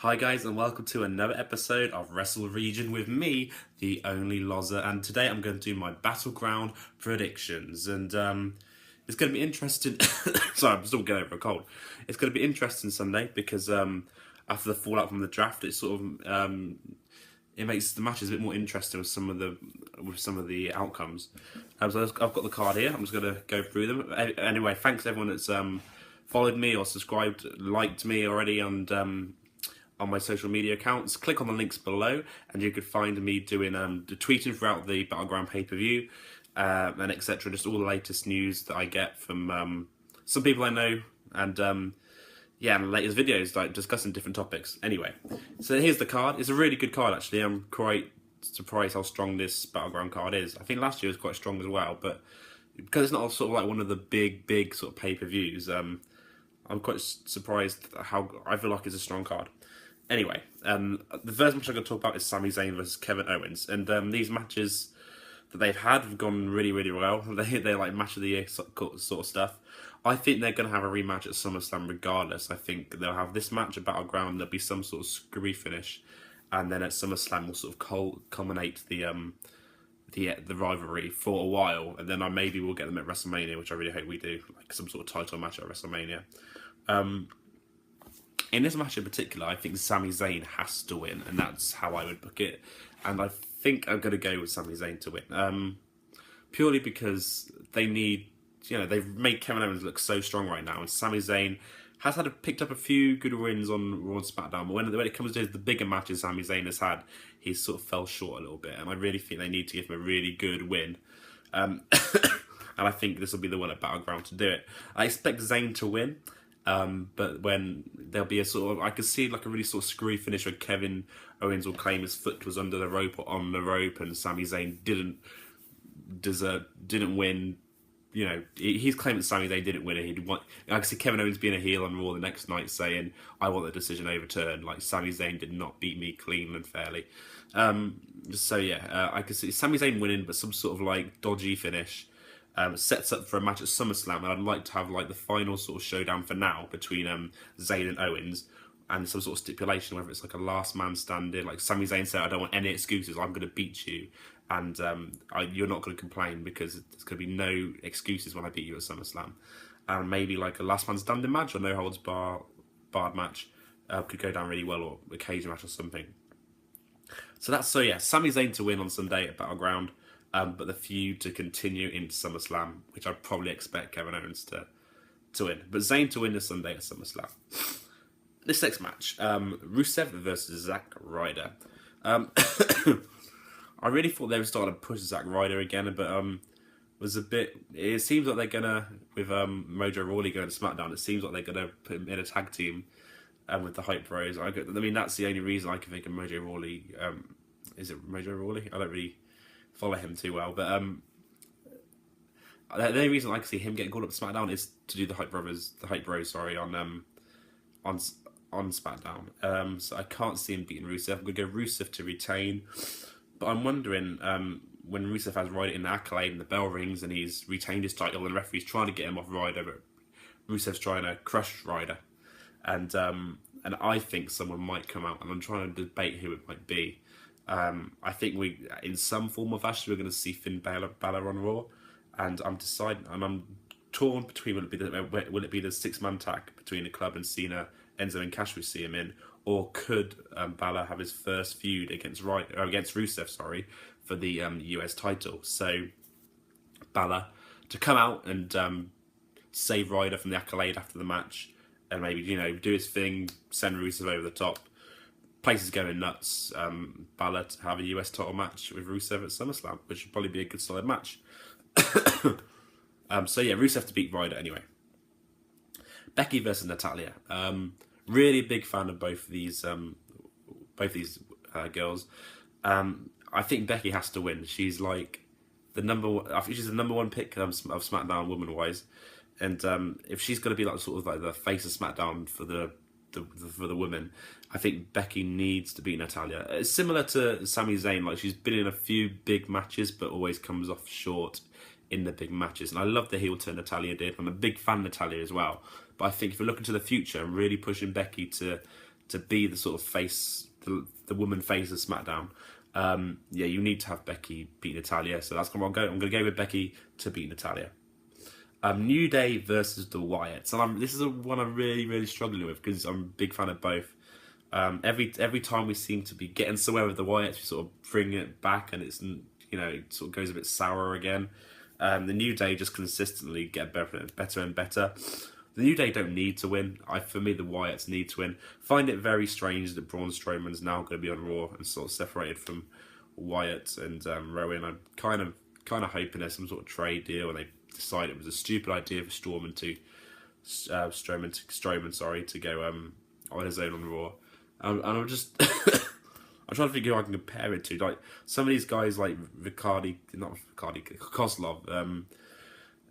Hi guys, and welcome to another episode of Wrestle Region with me, TheOnlyLozza, and today I'm going to do my Battleground predictions, and it's going to be interesting. Sorry, I'm still getting over a cold. It's going to be interesting Sunday because after the fallout from the draft, it sort of it makes the matches a bit more interesting with some of the outcomes. So I've got the card here. I'm just going to go through them. Anyway, thanks everyone that's followed me or subscribed, liked me already, and on my social media accounts. Click on the links below and you could find me doing the tweeting throughout the Battleground pay-per-view and etc. Just all the latest news that I get from some people I know and yeah, and the latest videos like discussing different topics. Anyway, so here's the card. It's a really good card actually. I'm quite surprised how strong this Battleground card is. I think last year was quite strong as well, but because it's not sort of like one of the big sort of pay-per-views, I'm quite surprised how I feel like it's a strong card. Anyway, the first match I'm going to talk about is Sami Zayn versus Kevin Owens, and these matches that they've had have gone really well. They're like match of the year sort of stuff. I think they're going to have a rematch at SummerSlam regardless. I think they'll have this match at Battleground. There'll be some sort of screwy finish, and then at SummerSlam will sort of culminate the rivalry for a while, and then maybe we'll get them at WrestleMania, which I really hope we do, like some sort of title match at WrestleMania. In this match in particular, I think Sami Zayn has to win, and that's how I would book it. And I think I'm going to go with Sami Zayn to win, purely because they need, they've made Kevin Owens look so strong right now, and Sami Zayn has picked up a few good wins on Raw and SmackDown, but when it comes to the bigger matches Sami Zayn has had, he's sort of fell short a little bit, and I really think they need to give him a really good win. And I think this will be the one at Battleground to do it. I expect Zayn to win. But when there'll be a sort of, I could see like a really sort of screwy finish where Kevin Owens will claim his foot was under the rope or on the rope, and Sami Zayn didn't win. He's claiming that Sami Zayn didn't win it. I can see Kevin Owens being a heel on Raw the next night saying, "I want the decision overturned. Like Sami Zayn did not beat me clean and fairly." I could see Sami Zayn winning, but some sort of like dodgy finish. Sets up for a match at SummerSlam, and I'd like to have like the final sort of showdown for now between Zayn and Owens, and some sort of stipulation, whether it's like a last man standing, like Sami Zayn said, "I don't want any excuses. I'm going to beat you, and you're not going to complain because there's going to be no excuses when I beat you at SummerSlam." And maybe like a last man standing match or no holds barred match could go down really well, or a cage match or something. So Sami Zayn to win on Sunday at Battleground. But the feud to continue into SummerSlam, which I'd probably expect Kevin Owens to win. But Zayn to win this Sunday at SummerSlam. This next match, Rusev versus Zack Ryder. I really thought they were starting to push Zack Ryder again, but was a bit. It seems like they're gonna, with Mojo Rawley going to SmackDown, it seems like they're gonna put him in a tag team with the Hype Bros. I mean, that's the only reason I can think of Mojo Rawley. Is it Mojo Rawley? I don't really follow him too well, but the only reason I can see him getting called up to SmackDown is to do the Hype Bros on SmackDown. So I can't see him beating Rusev. I'm gonna go Rusev to retain, but I'm wondering when Rusev has Ryder in the Accolade and the bell rings and he's retained his title and the referee's trying to get him off Ryder, but Rusev's trying to crush Ryder, and I think someone might come out, and I'm trying to debate who it might be. I think in some form or fashion, we're going to see Finn Balor on Raw, and I'm torn between will it be the 6-man tag between the Club and Cena, Enzo and Cash we see him in, or could Balor have his first feud against Rusev, for the US title? So Balor to come out and save Ryder from the Accolade after the match, and maybe do his thing, send Rusev over the top. Place is going nuts. Balor to have a US title match with Rusev at SummerSlam, which would probably be a good solid match. Rusev to beat Ryder anyway. Becky versus Natalya. Really big fan of both these girls. I think Becky has to win. She's like the number one. I think she's the number one pick of SmackDown woman wise, and if she's going to be like sort of like the face of SmackDown for the women, I think Becky needs to beat Natalya. It's similar to Sami Zayn, like she's been in a few big matches but always comes off short in the big matches. And I love the heel turn Natalya did. I'm a big fan of Natalya as well. But I think if we're looking to the future and really pushing Becky to to be the sort of face, the woman face of SmackDown. Yeah, you need to have Becky beat Natalya. So that's what I'm going to go with Becky to beat Natalya. New Day versus the Wyatts, and this is one I'm really struggling with because I'm a big fan of both. Every time we seem to be getting somewhere with the Wyatts, we sort of bring it back, and it's, it sort of goes a bit sour again. The New Day just consistently get better and better. The New Day don't need to win. For me, the Wyatts need to win. Find it very strange that Braun Strowman's now going to be on Raw and sort of separated from Wyatt and Rowan. I'm kind of hoping there's some sort of trade deal, and they decide it was a stupid idea for Strowman to go on his own on Raw. And I'm just I'm trying to figure out how I can compare it to, like, some of these guys like Kozlov,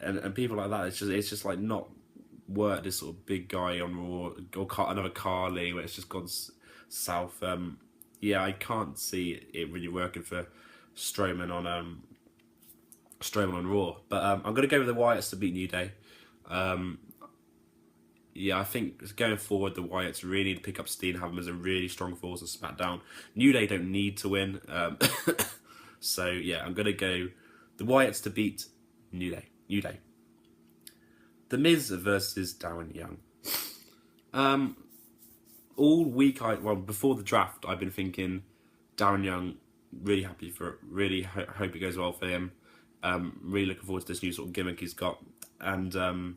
and people like that. It's just like not worked. This sort of big guy on Raw, or another Carly, where it's just gone south. Yeah, I can't see it really working for Strowman on Raw. But I'm gonna go with the Wyatts to beat New Day. Yeah, I think going forward, the Wyatts really need to pick up steam, have them as a really strong force on SmackDown. New Day don't need to win. So, yeah, I'm going to go the Wyatts to beat New Day. The Miz versus Darren Young. All week, before the draft, I've been thinking Darren Young, really happy for it. Really hope it goes well for him. Really looking forward to this new sort of gimmick he's got. And...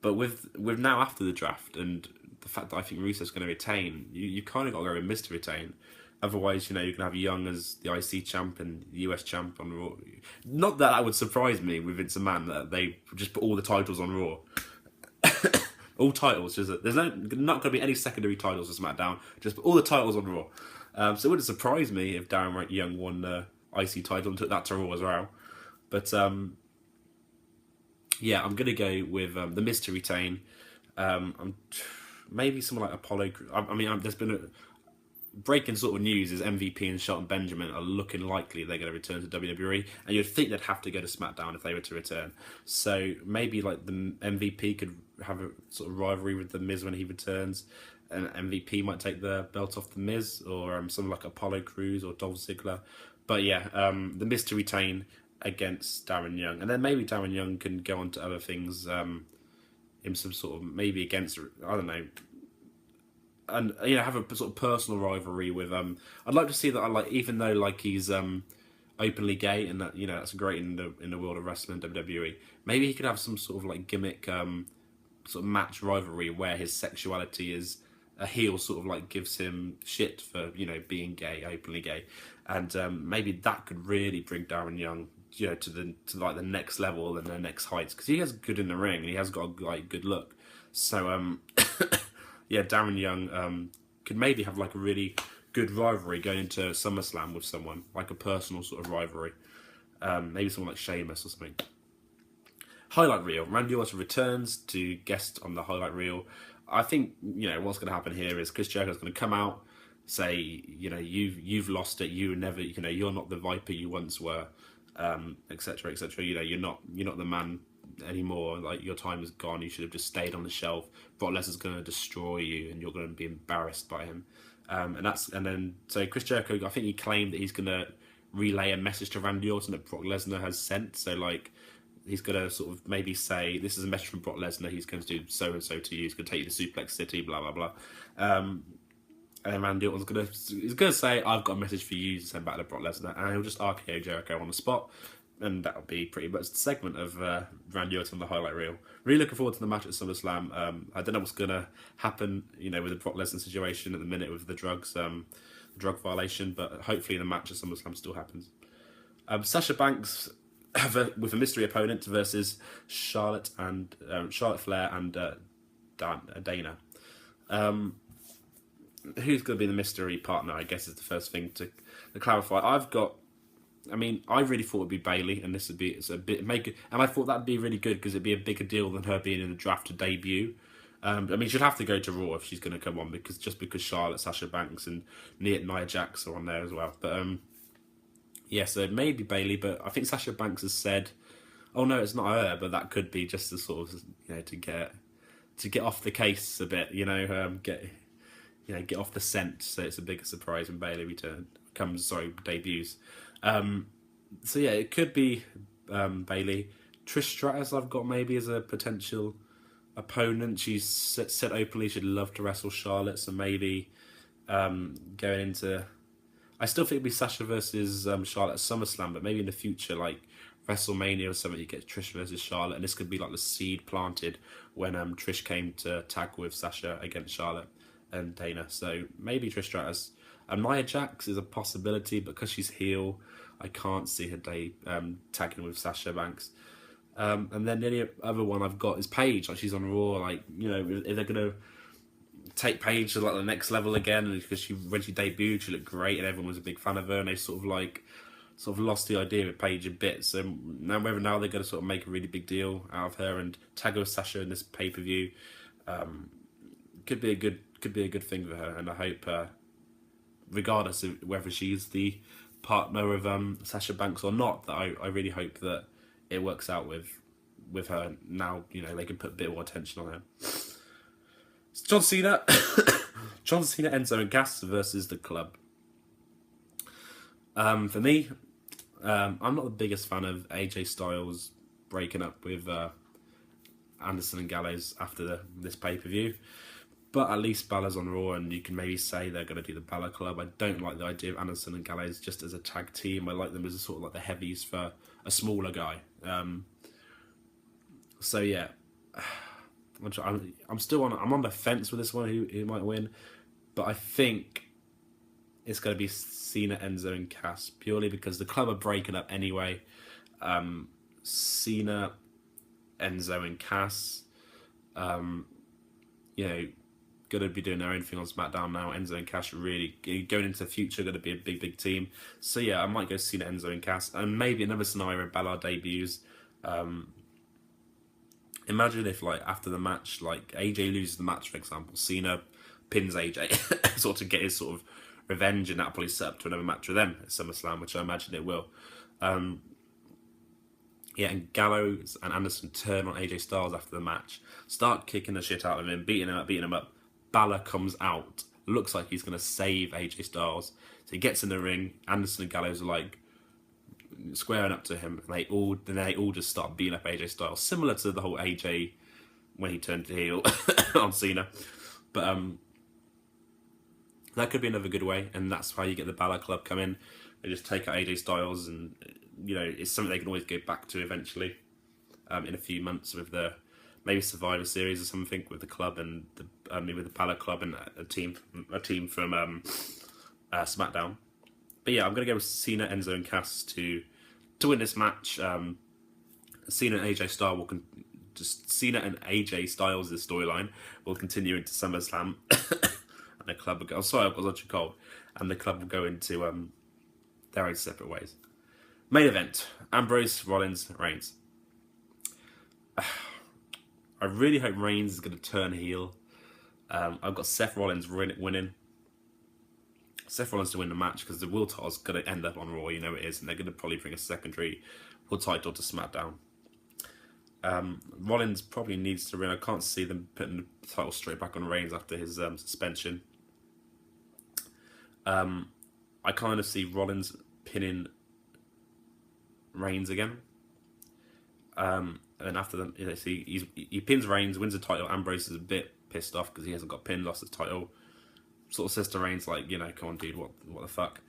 But with now after the draft and the fact that I think Rusev's going to retain, you kind of got to go with Miz to retain. Otherwise, you can have Young as the IC champ and the US champ on Raw. Not that would surprise me with Vince McMahon, that they just put all the titles on Raw. All titles. There's not going to be any secondary titles for SmackDown. Just put all the titles on Raw. So it wouldn't surprise me if Darren Young won the IC title and took that to Raw as well. But... yeah, I'm going to go with the Miz to retain. Maybe someone like Apollo. There's been breaking sort of news is MVP and Shelton Benjamin are looking likely they're going to return to WWE, and you'd think they'd have to go to SmackDown if they were to return. So maybe like the MVP could have a sort of rivalry with the Miz when he returns, and MVP might take the belt off the Miz, or someone like Apollo Crews or Dolph Ziggler. But yeah, the Miz to retain against Darren Young, and then maybe Darren Young can go on to other things in some sort of, maybe against, I don't know, and have a sort of personal rivalry with I'd like to see that, even though he's openly gay, and that that's great in the world of wrestling and WWE, maybe he could have some sort of gimmick sort of match rivalry where his sexuality is a heel, sort of gives him shit for being gay, openly gay, and maybe that could really bring Darren Young to the next level and the next heights, because he has good in the ring and he has got a good look. So yeah, Darren Young could maybe have a really good rivalry going into SummerSlam with someone, like a personal sort of rivalry. Maybe someone like Sheamus or something. Highlight reel. Randy Orton returns to guest on the highlight reel. I think what's going to happen here is Chris Jericho's going to come out, say you've lost it. You never you're not the Viper you once were. Etc. You're not the man anymore. Your time is gone. You should have just stayed on the shelf. Brock Lesnar's going to destroy you, and you're going to be embarrassed by him. So Chris Jericho, I think he claimed that he's going to relay a message to Randy Orton that Brock Lesnar has sent. So he's going to sort of maybe say, this is a message from Brock Lesnar. He's going to do so and so to you. He's going to take you to Suplex City. Blah blah blah. And Randy Orton's going to say, I've got a message for you to send back to Brock Lesnar, and he'll just RKO Jericho on the spot, and that'll be pretty much the segment of Randy Orton on the highlight reel. Really looking forward to the match at SummerSlam. I don't know what's going to happen, with the Brock Lesnar situation at the minute with the drugs, drug violation, but hopefully the match at SummerSlam still happens. Sasha Banks with a mystery opponent versus Charlotte Flair and Dana. Who's going to be the mystery partner, I guess, is the first thing to clarify. I really thought it'd be Bayley, and and I thought that'd be really good because it'd be a bigger deal than her being in the draft to debut. She'd have to go to Raw if she's going to come on, because Charlotte, Sasha Banks, and Nia Jax are on there as well. But yeah, so maybe Bayley, but I think Sasha Banks has said, "Oh no, it's not her," but that could be just to sort of to get off the case a bit, get off the scent, so it's a bigger surprise when Bailey debuts. So yeah, it could be Bailey. Trish Stratus I've got maybe as a potential opponent. She's said openly she'd love to wrestle Charlotte, so maybe going into... I still think it'd be Sasha versus Charlotte at SummerSlam, but maybe in the future, like WrestleMania or something, you get Trish versus Charlotte, and this could be like the seed planted when Trish came to tag with Sasha against Charlotte and Dana. So maybe Trish Stratus. Nia Jax is a possibility, but because she's heel, I can't see her tagging with Sasha Banks. And then the only other one I've got is Paige. Like, she's on Raw. Like, if they're gonna take Paige to like the next level again, because when she debuted, she looked great, and everyone was a big fan of her, and they sort of lost the idea of Paige a bit. So now they're going to sort of make a really big deal out of her and tag her with Sasha in this pay-per-view. Could be a good thing for her, and I hope, regardless of whether she's the partner of Sasha Banks or not, that I really hope that it works out with her. Now they can put a bit more attention on her. It's John Cena, Enzo and Cass versus the Club. For me, I'm not the biggest fan of AJ Styles breaking up with Anderson and Gallows after this pay-per-view. But at least Balor's on Raw, and you can maybe say they're going to do the Balor Club. I don't like the idea of Anderson and Gallows just as a tag team. I like them as a sort of like the heavies for a smaller guy. So yeah, I'm on the fence with this one, who might win, but I think it's going to be Cena, Enzo, and Cass, purely because the Club are breaking up anyway. Cena, Enzo, and Cass, going to be doing their own thing on SmackDown now. Enzo and Cass really going into the future, going to be a big team. So yeah, I might go Cena, Enzo, and Cass, and maybe another scenario: Balor debuts. Imagine if, like, after the match, like AJ loses the match, for example, Cena pins AJ, sort of get his sort of revenge, and that'll probably set up to another match with them at SummerSlam, which I imagine it will. And Gallows and Anderson turn on AJ Styles after the match, start kicking the shit out of him, beating him up. Balor comes out, looks like he's going to save AJ Styles, so he gets in the ring. Anderson and Gallows are like squaring up to him, and they all just start beating up AJ Styles, similar to the whole AJ when he turned heel on Cena. But that could be another good way, and that's how you get the Balor Club come in. They just take out AJ Styles, and it's something they can always go back to eventually in a few months with the maybe Survivor Series or something, with the Club and maybe with the Balor Club and a team from SmackDown. But yeah, I'm going to go with Cena, Enzo, and Cass to win this match. Cena and AJ Styles Cena and AJ Styles' storyline will continue into SummerSlam, and the Club will go. I'm sorry, I was actually cold. And the Club will go into their own separate ways. Main event: Ambrose, Rollins, Reigns. I really hope Reigns is going to turn heel. I've got Seth Rollins winning. Seth Rollins to win the match, because the world title's going to end up on Raw, it is, and they're going to probably bring a secondary world title to SmackDown. Rollins probably needs to win. I can't see them putting the title straight back on Reigns after his suspension. I kind of see Rollins pinning Reigns again. And after them, he pins Reigns, wins the title. Ambrose is a bit pissed off because he hasn't got pinned, lost his title. Sort of says to Reigns, like, come on, dude, what the fuck?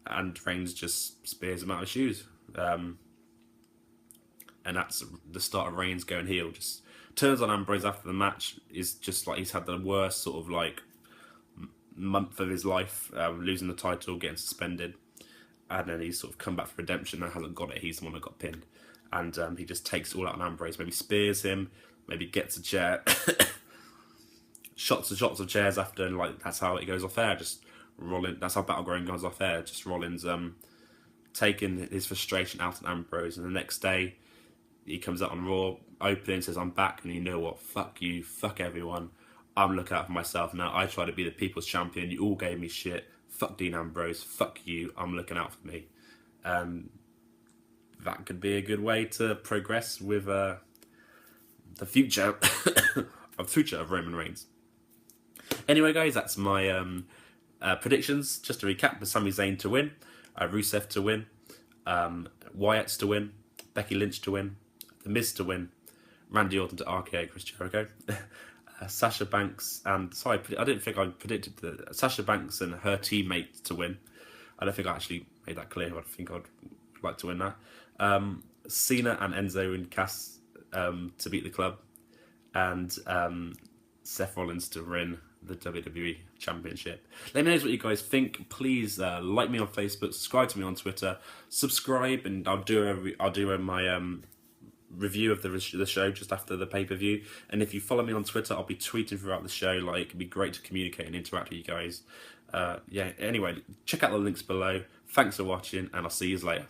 And Reigns just spears him out of shoes. And that's the start of Reigns going heel. Just turns on Ambrose after the match. Is just like he's had the worst sort of like month of his life, losing the title, getting suspended, and then he's sort of come back for redemption and hasn't got it. He's the one that got pinned, and he just takes it all out on Ambrose. Maybe spears him, maybe gets a chair, shots of chairs after, and like that's how it goes off air. Just Rollins. That's how Battleground goes off air. Just Rollins taking his frustration out on Ambrose, and the next day he comes out on Raw, opening, says, "I'm back," and you know what? Fuck you, fuck everyone. I'm looking out for myself now. I try to be the people's champion. You all gave me shit. Fuck Dean Ambrose. Fuck you. I'm looking out for me. That could be a good way to progress with the future of Roman Reigns. Anyway, guys, that's my predictions. Just to recap: Sami Zayn to win, Rusev to win, Wyatt's to win, Becky Lynch to win, The Miz to win, Randy Orton to RKO Chris Jericho, Sasha Banks and I didn't think I predicted Sasha Banks and her teammate to win. I don't think I actually made that clear. I think I'd like to win that. Cena and Enzo and Cass to beat the club, and Seth Rollins to win the WWE Championship. Let me know what you guys think. Please like me on Facebook, subscribe to me on Twitter, subscribe, and I'll do my review of the show just after the pay-per-view. And if you follow me on Twitter, I'll be tweeting throughout the show. Like, it'd be great to communicate and interact with you guys. Yeah. Anyway, check out the links below. Thanks for watching, and I'll see you later.